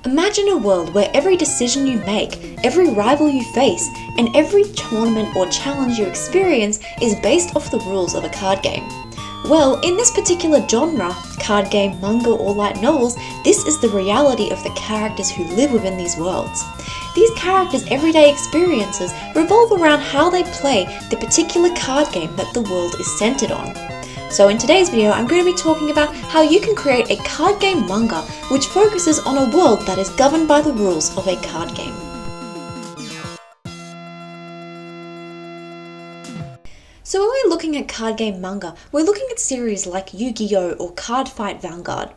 Imagine a world where every decision you make, every rival you face, and every tournament or challenge you experience is based off the rules of a card game. Well, in this particular genre, card game, manga, or light novels, this is the reality of the characters who live within these worlds. These characters' everyday experiences revolve around how they play the particular card game that the world is centered on. So in today's video, I'm going to be talking about how you can create a card game manga which focuses on a world that is governed by the rules of a card game. So when we're looking at card game manga, we're looking at series like Yu-Gi-Oh! Or Card Fight Vanguard.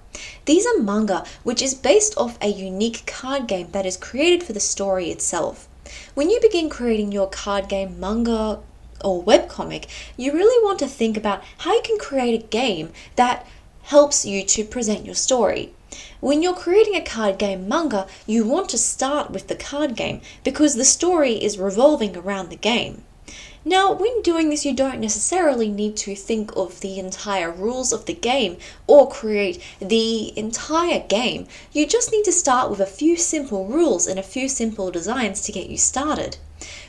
These are manga which is based off a unique card game that is created for the story itself. When you begin creating your card game manga or webcomic, you really want to think about how you can create a game that helps you to present your story. When you're creating a card game manga, you want to start with the card game because the story is revolving around the game. Now, when doing this, you don't necessarily need to think of the entire rules of the game or create the entire game. You just need to start with a few simple rules and a few simple designs to get you started.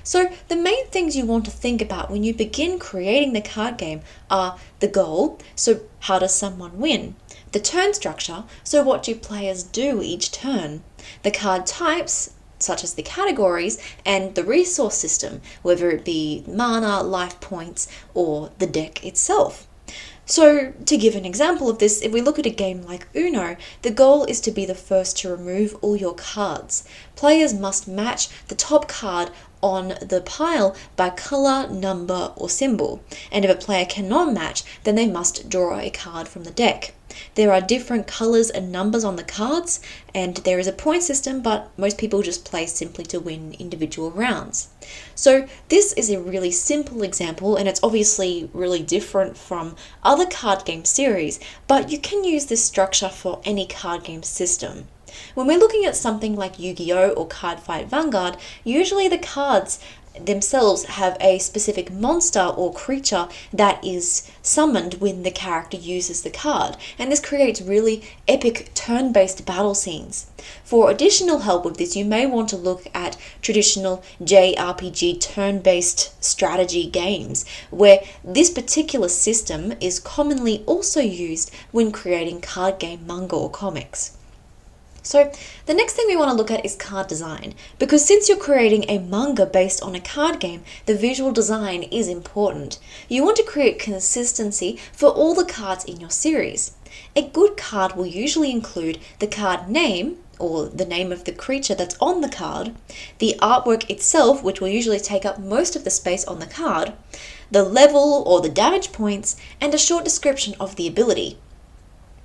So the main things you want to think about when you begin creating the card game are the goal, so how does someone win? The turn structure, so what do players do each turn? The card types, such as the categories, and the resource system, whether it be mana, life points, or the deck itself. So, to give an example of this, if we look at a game like Uno, the goal is to be the first to remove all your cards. Players must match the top card on the pile by color, number, or symbol, and if a player cannot match, then they must draw a card from the deck. There are different colors and numbers on the cards, and there is a point system, but most people just play simply to win individual rounds. So this is a really simple example, and it's obviously really different from other card game series, but you can use this structure for any card game system. When we're looking at something like Yu-Gi-Oh! Or Card Fight Vanguard, usually the cards themselves have a specific monster or creature that is summoned when the character uses the card, and this creates really epic turn-based battle scenes. For additional help with this, you may want to look at traditional JRPG turn-based strategy games, where this particular system is commonly also used when creating card game manga or comics. So the next thing we want to look at is card design, because since you're creating a manga based on a card game, the visual design is important. You want to create consistency for all the cards in your series. A good card will usually include the card name, or the name of the creature that's on the card, the artwork itself, which will usually take up most of the space on the card, the level or the damage points, and a short description of the ability.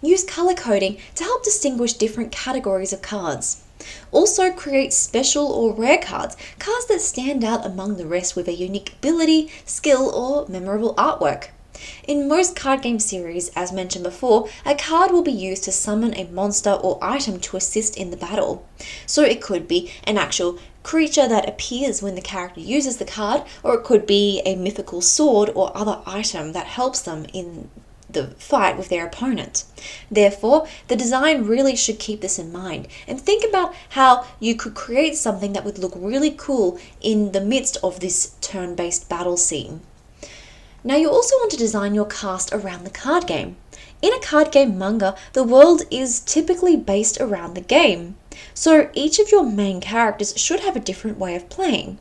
Use color coding to help distinguish different categories of cards. Also create special or rare cards, cards that stand out among the rest with a unique ability, skill, or memorable artwork. In most card game series, as mentioned before, a card will be used to summon a monster or item to assist in the battle. So it could be an actual creature that appears when the character uses the card, or it could be a mythical sword or other item that helps them in the fight with their opponent. Therefore, the design really should keep this in mind and think about how you could create something that would look really cool in the midst of this turn-based battle scene. Now you also want to design your cast around the card game. In a card game manga, the world is typically based around the game, so each of your main characters should have a different way of playing.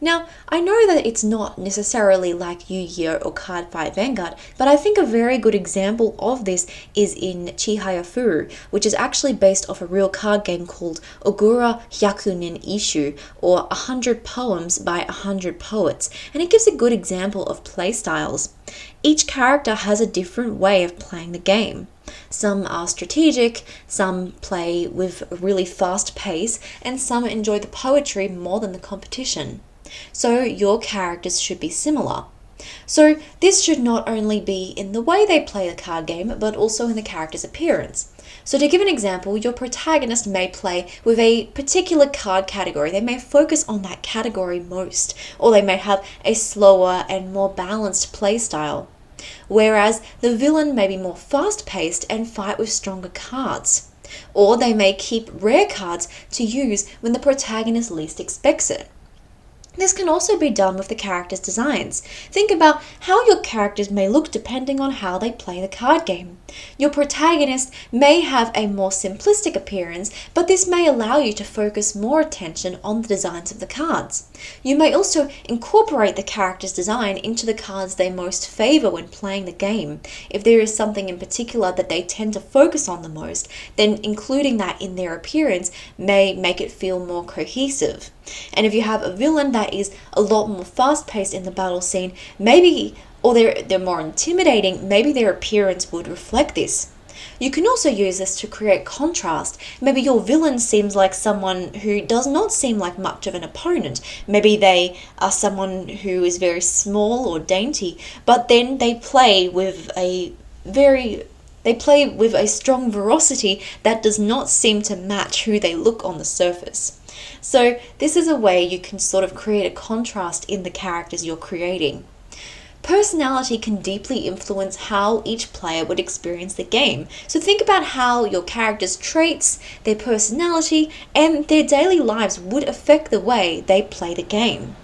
Now, I know that it's not necessarily like Yu-Gi-Oh! Or Card Fight Vanguard, but I think a very good example of this is in Chihaya Furu, which is actually based off a real card game called Ogura Hyakunin Ishu, or 100 Poems by 100 Poets, and it gives a good example of play styles. Each character has a different way of playing the game. Some are strategic, some play with a really fast pace, and some enjoy the poetry more than the competition. So your characters should be similar. So this should not only be in the way they play the card game, but also in the character's appearance. So to give an example, your protagonist may play with a particular card category. They may focus on that category most, or they may have a slower and more balanced play style. Whereas the villain may be more fast-paced and fight with stronger cards. Or they may keep rare cards to use when the protagonist least expects it. This can also be done with the characters' designs. Think about how your characters may look depending on how they play the card game. Your protagonist may have a more simplistic appearance, but this may allow you to focus more attention on the designs of the cards. You may also incorporate the character's design into the cards they most favor when playing the game. If there is something in particular that they tend to focus on the most, then including that in their appearance may make it feel more cohesive. And if you have a villain that is a lot more fast-paced in the battle scene, or they're more intimidating, maybe their appearance would reflect this. You can also use this to create contrast. Maybe your villain seems like someone who does not seem like much of an opponent. Maybe they are someone who is very small or dainty, but then they play with a strong ferocity that does not seem to match who they look on the surface. So this is a way you can sort of create a contrast in the characters you're creating. Personality can deeply influence how each player would experience the game. So think about how your characters' traits, their personality, and their daily lives would affect the way they play the game.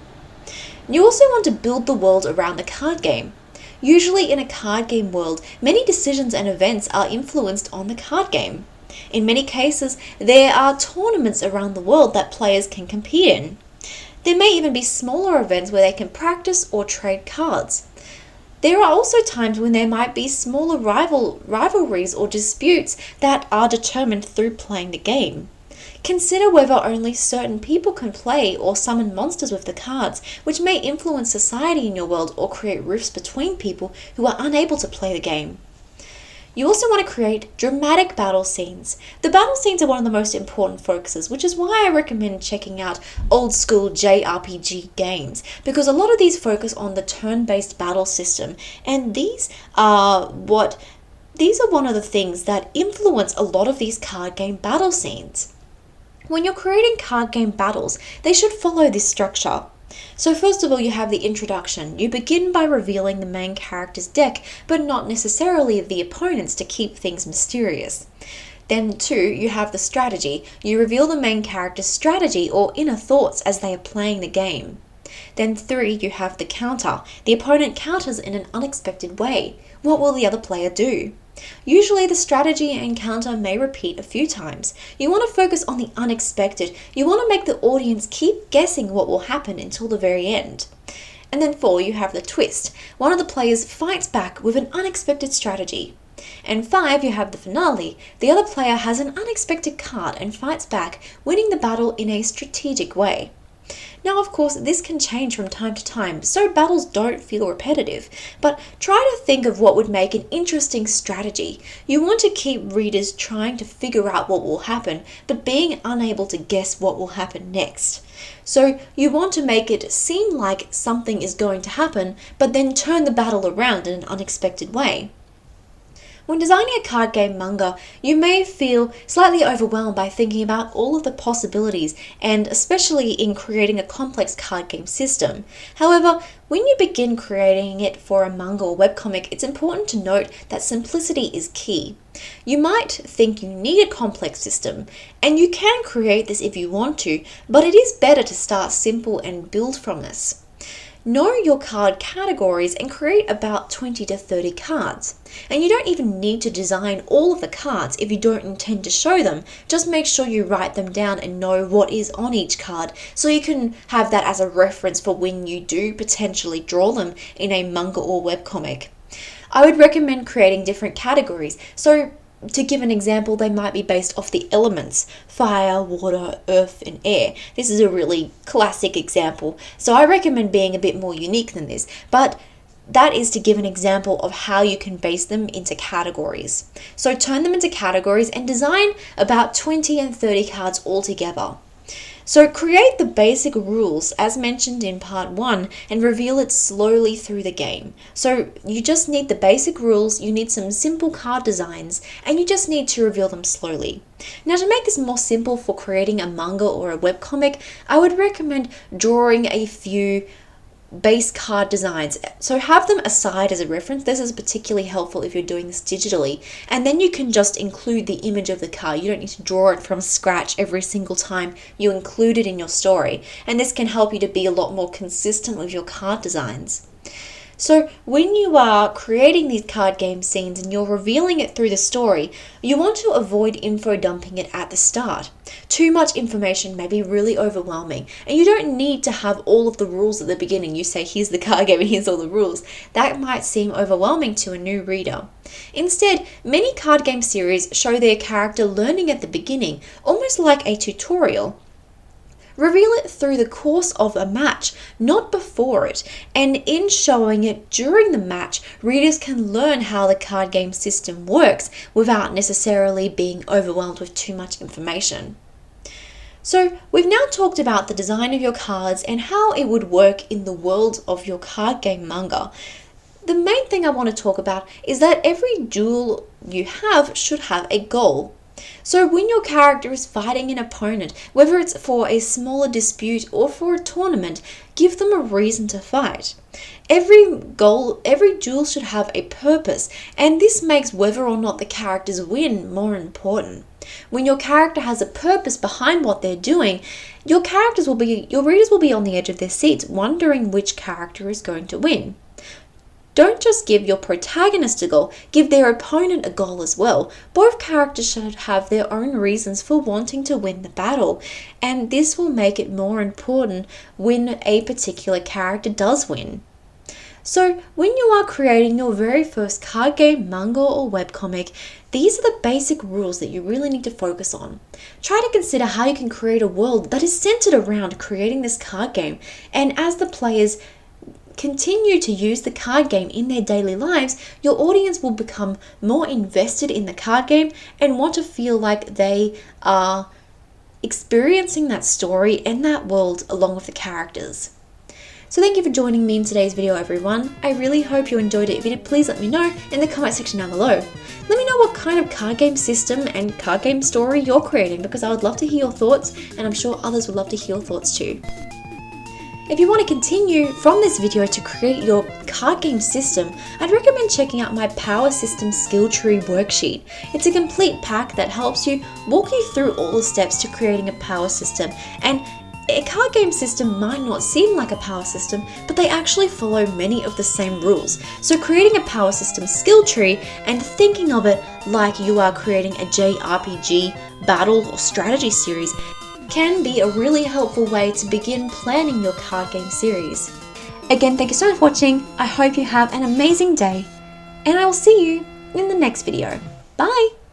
You also want to build the world around the card game. Usually in a card game world, many decisions and events are influenced on the card game. In many cases, there are tournaments around the world that players can compete in. There may even be smaller events where they can practice or trade cards. There are also times when there might be smaller rivalries or disputes that are determined through playing the game. Consider whether only certain people can play or summon monsters with the cards, which may influence society in your world or create rifts between people who are unable to play the game. You also want to create dramatic battle scenes. The battle scenes are one of the most important focuses, which is why I recommend checking out old school JRPG games, because a lot of these focus on the turn-based battle system, and these are one of the things that influence a lot of these card game battle scenes. When you're creating card game battles, they should follow this structure. So first of all, you have the introduction. You begin by revealing the main character's deck, but not necessarily the opponents to keep things mysterious. Then 2, you have the strategy. You reveal the main character's strategy or inner thoughts as they are playing the game. Then 3, you have the counter. The opponent counters in an unexpected way. What will the other player do? Usually the strategy and counter may repeat a few times. You want to focus on the unexpected. You want to make the audience keep guessing what will happen until the very end. And then 4, you have the twist. One of the players fights back with an unexpected strategy. And 5, you have the finale. The other player has an unexpected card and fights back, winning the battle in a strategic way. Now, of course, this can change from time to time, so battles don't feel repetitive, but try to think of what would make an interesting strategy. You want to keep readers trying to figure out what will happen, but being unable to guess what will happen next. So you want to make it seem like something is going to happen, but then turn the battle around in an unexpected way. When designing a card game manga, you may feel slightly overwhelmed by thinking about all of the possibilities, and especially in creating a complex card game system. However, when you begin creating it for a manga or webcomic, it's important to note that simplicity is key. You might think you need a complex system, and you can create this if you want to, but it is better to start simple and build from this. Know your card categories and create about 20 to 30 cards. And you don't even need to design all of the cards if you don't intend to show them. Just make sure you write them down and know what is on each card, so you can have that as a reference for when you do potentially draw them in a manga or webcomic. I would recommend creating different categories. So to give an example, they might be based off the elements: fire, water, earth, and air. This is a really classic example, so I recommend being a bit more unique than this, but that is to give an example of how you can base them into categories. So turn them into categories and design about 20 and 30 cards altogether. So create the basic rules as mentioned in part 1 and reveal it slowly through the game. So you just need the basic rules, you need some simple card designs, and you just need to reveal them slowly. Now, to make this more simple for creating a manga or a webcomic, I would recommend drawing a few base card designs. So have them aside as a reference. This is particularly helpful if you're doing this digitally. And then you can just include the image of the card. You don't need to draw it from scratch every single time you include it in your story. And this can help you to be a lot more consistent with your card designs. So when you are creating these card game scenes and you're revealing it through the story, you want to avoid info dumping it at the start. Too much information may be really overwhelming, and you don't need to have all of the rules at the beginning. You say, here's the card game and here's all the rules. That might seem overwhelming to a new reader. Instead, many card game series show their character learning at the beginning, almost like a tutorial. Reveal it through the course of a match, not before it, and in showing it during the match, readers can learn how the card game system works without necessarily being overwhelmed with too much information. So we've now talked about the design of your cards and how it would work in the world of your card game manga. The main thing I want to talk about is that every duel you have should have a goal. So when your character is fighting an opponent, whether it's for a smaller dispute or for a tournament, give them a reason to fight. Every duel should have a purpose, and this makes whether or not the characters win more important. When your character has a purpose behind what they're doing, your readers will be on the edge of their seats, wondering which character is going to win. Don't just give your protagonist a goal, give their opponent a goal as well. Both characters should have their own reasons for wanting to win the battle, and this will make it more important when a particular character does win. So when you are creating your very first card game, manga or webcomic, these are the basic rules that you really need to focus on. Try to consider how you can create a world that is centered around creating this card game, and as the players continue to use the card game in their daily lives, your audience will become more invested in the card game and want to feel like they are experiencing that story and that world along with the characters. So thank you for joining me in today's video, everyone. I really hope you enjoyed it. If you did, please let me know in the comment section down below. Let me know what kind of card game system and card game story you're creating, because I would love to hear your thoughts, and I'm sure others would love to hear your thoughts too. If you want to continue from this video to create your card game system, I'd recommend checking out my Power System Skill Tree worksheet. It's a complete pack that helps you walk you through all the steps to creating a power system. And a card game system might not seem like a power system, but they actually follow many of the same rules. So creating a power system skill tree and thinking of it like you are creating a JRPG battle or strategy series can be a really helpful way to begin planning your card game series. Again, thank you so much for watching. I hope you have an amazing day, and I will see you in the next video. Bye!